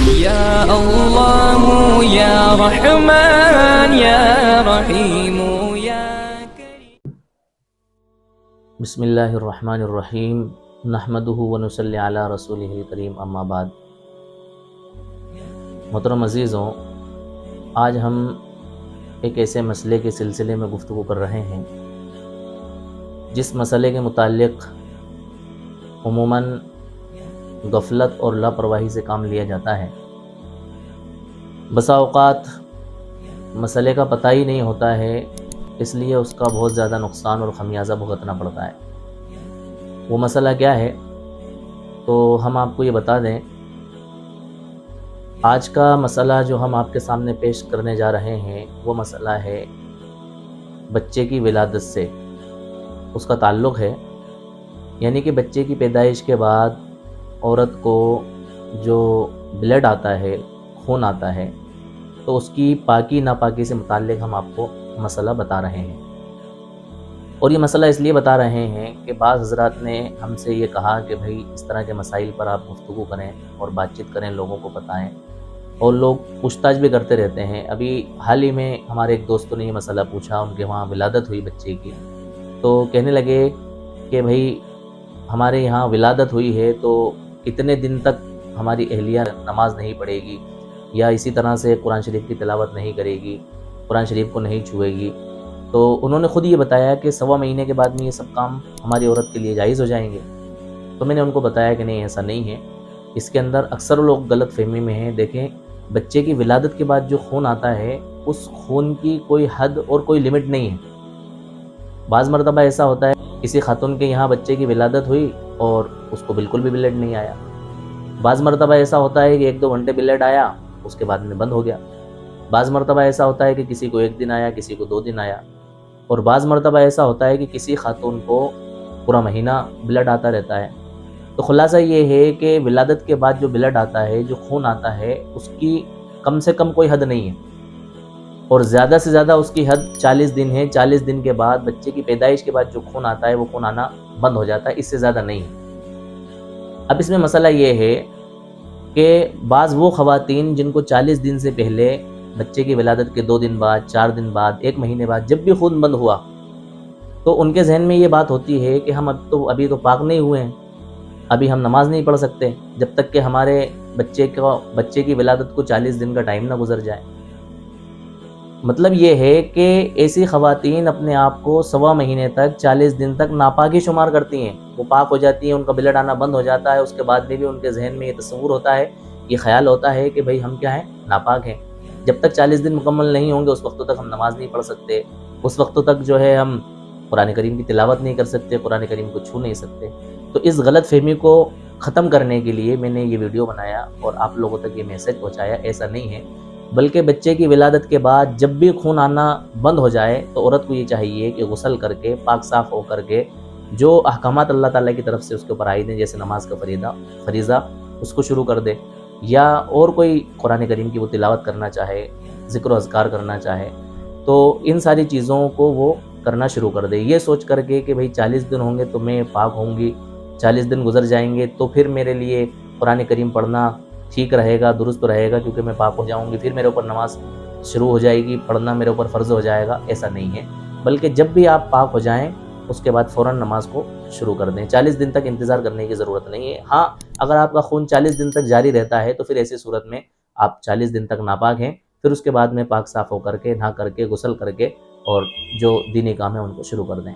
یا اللہ یا رحمان یا رحیم یا کریم۔ بسم اللہ الرحمن الرحیم، نحمدہ ونصلی علی رسولہ الکریم، اما بعد۔ محترم عزیزوں، آج ہم ایک ایسے مسئلے کے سلسلے میں گفتگو کر رہے ہیں جس مسئلے کے متعلق عموماً غفلت اور لاپرواہی سے کام لیا جاتا ہے۔ بسا اوقات مسئلے کا پتہ ہی نہیں ہوتا ہے، اس لیے اس کا بہت زیادہ نقصان اور خمیازہ بھگتنا پڑتا ہے۔ وہ مسئلہ کیا ہے تو ہم آپ کو یہ بتا دیں۔ آج کا مسئلہ جو ہم آپ کے سامنے پیش کرنے جا رہے ہیں وہ مسئلہ ہے بچے کی ولادت سے، اس کا تعلق ہے، یعنی کہ بچے کی پیدائش کے بعد عورت کو جو بلڈ آتا ہے، خون آتا ہے، تو اس کی پاکی ناپاکی سے متعلق ہم آپ کو مسئلہ بتا رہے ہیں۔ اور یہ مسئلہ اس لیے بتا رہے ہیں کہ بعض حضرات نے ہم سے یہ کہا کہ بھائی اس طرح کے مسائل پر آپ گفتگو کریں اور بات چیت کریں، لوگوں کو بتائیں، اور لوگ پوچھ تاچھ بھی کرتے رہتے ہیں۔ ابھی حال ہی میں ہمارے ایک دوستوں نے یہ مسئلہ پوچھا، ان کے وہاں ولادت ہوئی بچے کی، تو کہنے لگے کہ بھائی ہمارے یہاں ولادت ہوئی ہے تو کتنے دن تک ہماری اہلیہ نماز نہیں پڑھے گی، یا اسی طرح سے قرآن شریف کی تلاوت نہیں کرے گی، قرآن شریف کو نہیں چھوئے گی۔ تو انہوں نے خود یہ بتایا کہ 1.25 مہینے کے بعد میں یہ سب کام ہماری عورت کے لیے جائز ہو جائیں گے۔ تو میں نے ان کو بتایا کہ نہیں، ایسا نہیں ہے، اس کے اندر اکثر لوگ غلط فہمی میں ہیں۔ دیکھیں، بچے کی ولادت کے بعد جو خون آتا ہے اس خون کی کوئی حد اور کوئی لمٹ نہیں ہے۔ بعض مرتبہ ایسا ہوتا ہے کسی خاتون کے یہاں بچے کی ولادت ہوئی اور اس کو بالکل بھی بلڈ نہیں آیا۔ بعض مرتبہ ایسا ہوتا ہے کہ 1-2 گھنٹے بلڈ آیا، اس کے بعد میں بند ہو گیا۔ بعض مرتبہ ایسا ہوتا ہے کہ کسی کو 1 دن آیا، کسی کو 2 دن آیا، اور بعض مرتبہ ایسا ہوتا ہے کہ کسی خاتون کو پورا مہینہ بلڈ آتا رہتا ہے۔ تو خلاصہ یہ ہے کہ ولادت کے بعد جو بلڈ آتا ہے، جو خون آتا ہے، اس کی کم سے کم کوئی حد نہیں ہے، اور زیادہ سے زیادہ اس کی حد 40 دن ہے۔ 40 دن کے بعد بچے کی پیدائش کے بعد جو خون آتا ہے وہ خون آنا بند ہو جاتا ہے، اس سے زیادہ نہیں ہے۔ اب اس میں مسئلہ یہ ہے کہ بعض وہ خواتین جن کو 40 دن سے پہلے بچے کی ولادت کے 2 دن بعد، 4 دن بعد، 1 مہینے بعد جب بھی خون بند ہوا، تو ان کے ذہن میں یہ بات ہوتی ہے کہ ہم ابھی تو پاک نہیں ہوئے ہیں، ابھی ہم نماز نہیں پڑھ سکتے جب تک کہ ہمارے بچے کی ولادت کو 40 دن کا ٹائم نہ گزر جائے۔ مطلب یہ ہے کہ ایسی خواتین اپنے آپ کو 1.25 مہینے تک، 40 دن تک ناپاک ہی شمار کرتی ہیں۔ وہ پاک ہو جاتی ہیں، ان کا بلڈ آنا بند ہو جاتا ہے، اس کے بعد بھی ان کے ذہن میں یہ تصور ہوتا ہے، یہ خیال ہوتا ہے کہ بھئی ہم کیا ہیں، ناپاک ہیں۔ جب تک 40 دن مکمل نہیں ہوں گے اس وقت تک ہم نماز نہیں پڑھ سکتے، اس وقت تک جو ہے ہم قرآن کریم کی تلاوت نہیں کر سکتے، قرآن کریم کو چھو نہیں سکتے۔ تو اس غلط فہمی کو ختم کرنے کے لیے میں نے یہ ویڈیو بنایا اور آپ لوگوں تک یہ میسج پہنچایا۔ ایسا نہیں ہے، بلکہ بچے کی ولادت کے بعد جب بھی خون آنا بند ہو جائے تو عورت کو یہ چاہیے کہ غسل کر کے، پاک صاف ہو کر کے، جو احکامات اللہ تعالیٰ کی طرف سے اس کے اوپر عائد ہیں، جیسے نماز کا فریضہ، اس کو شروع کر دے، یا اور کوئی قرآن کریم کی وہ تلاوت کرنا چاہے، ذکر و اذکار کرنا چاہے، تو ان ساری چیزوں کو وہ کرنا شروع کر دے، یہ سوچ کر کے کہ بھئی 40 دن ہوں گے تو میں پاک ہوں گی، 40 دن گزر جائیں گے تو پھر میرے لیے قرآن کریم پڑھنا ٹھیک رہے گا، درست رہے گا، کیونکہ میں پاک ہو جاؤں گی، پھر میرے اوپر نماز شروع ہو جائے گی، پڑھنا میرے اوپر فرض ہو جائے گا۔ ایسا نہیں ہے، بلکہ جب بھی آپ پاک ہو جائیں اس کے بعد فوراً نماز کو شروع کر دیں۔ 40 دن تک انتظار کرنے کی ضرورت نہیں ہے۔ ہاں، اگر آپ کا خون 40 دن تک جاری رہتا ہے تو پھر ایسی صورت میں آپ 40 دن تک ناپاک ہیں، پھر اس کے بعد میں پاک صاف ہو کر کے، نہا کر کے، غسل کر کے، اور جو دینی کام ہے ان کو شروع کر دیں۔